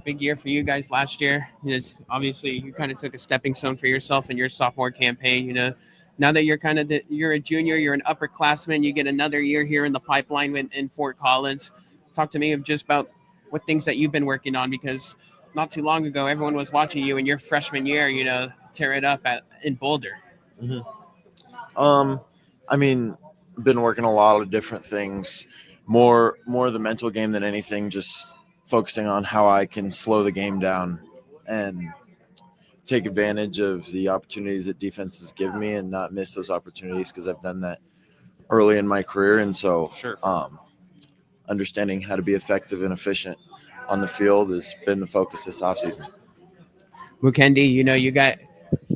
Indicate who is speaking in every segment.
Speaker 1: big year for you guys last year. Obviously, you kind of took a stepping stone for yourself in your sophomore campaign. Now that you're a junior, you're an upperclassman. You get another year here in the pipeline in Fort Collins. Talk to me of just about what things that you've been working on because not too long ago, everyone was watching you in your freshman year. Tear it up in Boulder.
Speaker 2: hmm I mean, been working a lot of different things, more the mental game than anything. Just focusing on how I can slow the game down and take advantage of the opportunities that defenses give me and not miss those opportunities because I've done that early in my career. And so,
Speaker 1: Sure.
Speaker 2: understanding how to be effective and efficient on the field has been the focus this offseason.
Speaker 1: Mukendi, you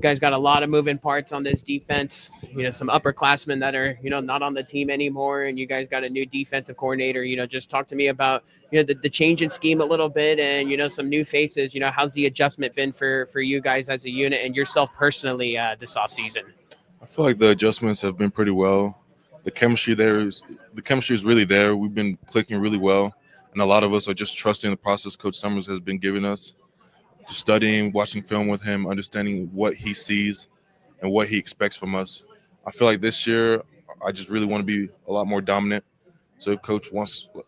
Speaker 1: guys got a lot of moving parts on this defense. Some upperclassmen that are not on the team anymore, and you guys got a new defensive coordinator. Just talk to me about the change in scheme a little bit, and some new faces. How's the adjustment been for you guys as a unit and yourself personally this offseason?
Speaker 3: I feel like the adjustments have been pretty well. The chemistry is really there. We've been clicking really well, and a lot of us are just trusting the process Coach Summers has been giving us. Just studying, watching film with him, understanding what he sees and what he expects from us. I feel like this year, I just really want to be a lot more dominant. So if Coach wants me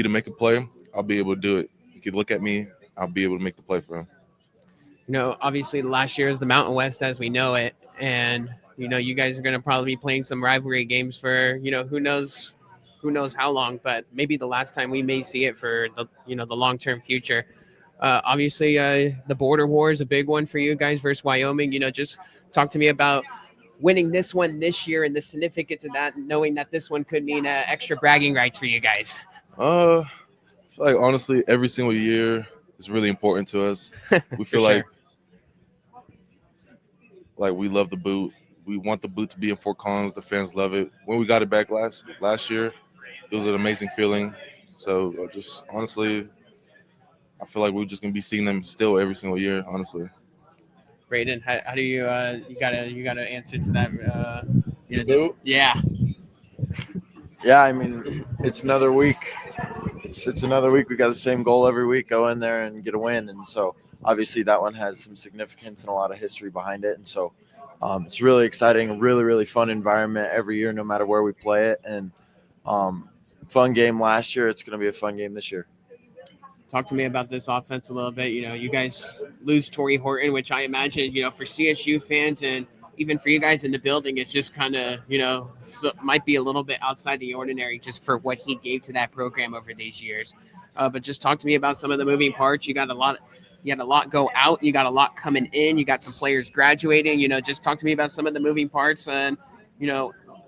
Speaker 3: to make a play, I'll be able to do it. He could look at me, I'll be able to make the play for him.
Speaker 1: Obviously last year is the Mountain West as we know it, and you guys are going to probably be playing some rivalry games for who knows how long, but maybe the last time we may see it for the long term future. Obviously, the border war is a big one for you guys versus Wyoming. Just talk to me about winning this one this year and the significance of that, knowing that this one could mean extra bragging rights for you guys.
Speaker 3: I feel like honestly, every single year is really important to us. We
Speaker 1: For
Speaker 3: feel
Speaker 1: sure.
Speaker 3: like we love the boot. We want the boot to be in Fort Collins. The fans love it. When we got it back last year, it was an amazing feeling. So just honestly, I feel like we're just gonna be seeing them still every single year. Honestly,
Speaker 1: Brayden, how do you gotta answer to that?
Speaker 2: Boot?
Speaker 1: Yeah,
Speaker 2: Yeah, I mean, it's another week. It's another week. We got the same goal every week: go in there and get a win. And so, obviously, that one has some significance and a lot of history behind it. And so, it's really exciting, really, really fun environment every year, no matter where we play it. And fun game last year. It's going to be a fun game this year.
Speaker 1: talk to me about this offense a little bit. You guys lose Torrey Horton, which I imagine, for CSU fans and even for you guys in the building, it's just kind of, might be a little bit outside the ordinary just for what he gave to that program over these years. But just talk to me about some of the moving parts. You got a lot go out. You got a lot coming in. You got some players graduating. Just talk to me about some of the moving parts and,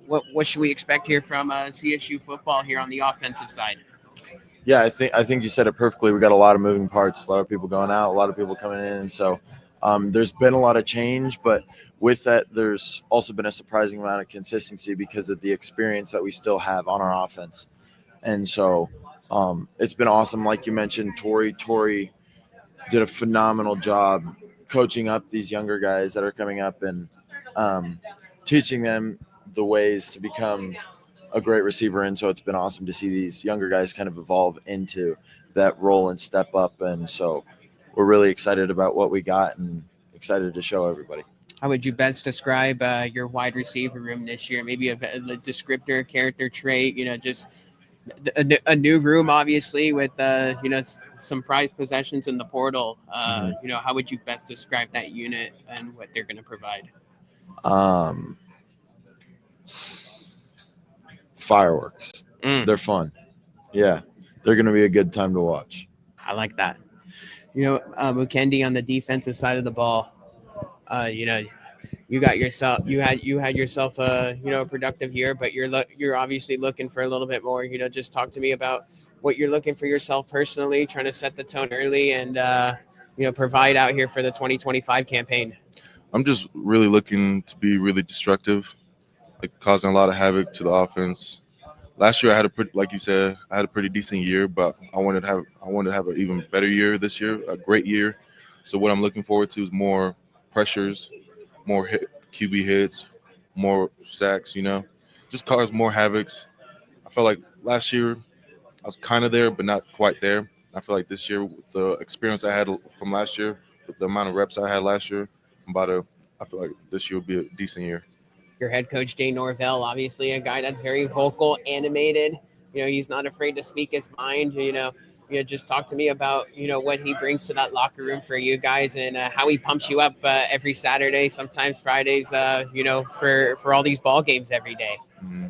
Speaker 1: what should we expect here from CSU football here on the offensive side?
Speaker 2: Yeah, I think you said it perfectly. We got a lot of moving parts, a lot of people going out, a lot of people coming in, and so there's been a lot of change. But with that, there's also been a surprising amount of consistency because of the experience that we still have on our offense, and so it's been awesome. Like you mentioned, Tori did a phenomenal job coaching up these younger guys that are coming up and teaching them the ways to become a great receiver. And so it's been awesome to see these younger guys kind of evolve into that role and step up. And so we're really excited about what we got and excited to show everybody.
Speaker 1: How would you best describe your wide receiver room this year? Maybe a descriptor, character trait, just a new room, obviously, with, some prized possessions in the portal. How would you best describe that unit and what they're going to provide?
Speaker 2: Um, Fireworks.
Speaker 1: Mm,
Speaker 2: They're fun. Yeah, they're going to be a good time to watch.
Speaker 1: I like that. Mukendi on the defensive side of the ball. You had yourself a productive year, but you're obviously looking for a little bit more. Just talk to me about what you're looking for yourself personally, trying to set the tone early and provide out here for the 2025 campaign.
Speaker 3: I'm just really looking to be really destructive, like causing a lot of havoc to the offense. Last year, I had a pretty, like you said, I had a pretty decent year, but I wanted to have an even better year this year, a great year. So what I'm looking forward to is more pressures, more QB hits, more sacks. Just cause more havocs. I felt like last year I was kind of there, but not quite there. I feel like this year, with the experience I had from last year, with the amount of reps I had last year, I feel like this year will be a decent year.
Speaker 1: Your head coach, Jay Norvell, obviously a guy that's very vocal, animated. He's not afraid to speak his mind. Just talk to me about, what he brings to that locker room for you guys and how he pumps you up every Saturday, sometimes Fridays, for all these ball games every day.
Speaker 3: Mm-hmm.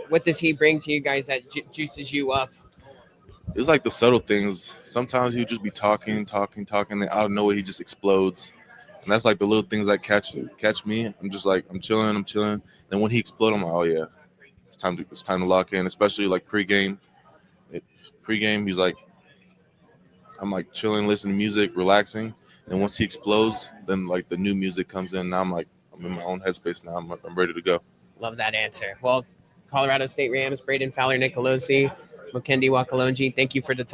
Speaker 1: What does he bring to you guys that juices you up?
Speaker 3: It's like the subtle things. Sometimes he'll just be talking, and out of nowhere he just explodes. And that's like the little things that catch me. I'm just like I'm chilling. Then when he explodes, I'm like, oh yeah, it's time to lock in. Especially like pregame. Pregame, he's like, I'm like chilling, listening to music, relaxing. And once he explodes, then like the new music comes in. Now I'm in my own headspace now. I'm ready to go.
Speaker 1: Love that answer. Well, Colorado State Rams, Brayden Fowler-Nicolosi, Mukendi Wa-Kalonji, thank you for the time.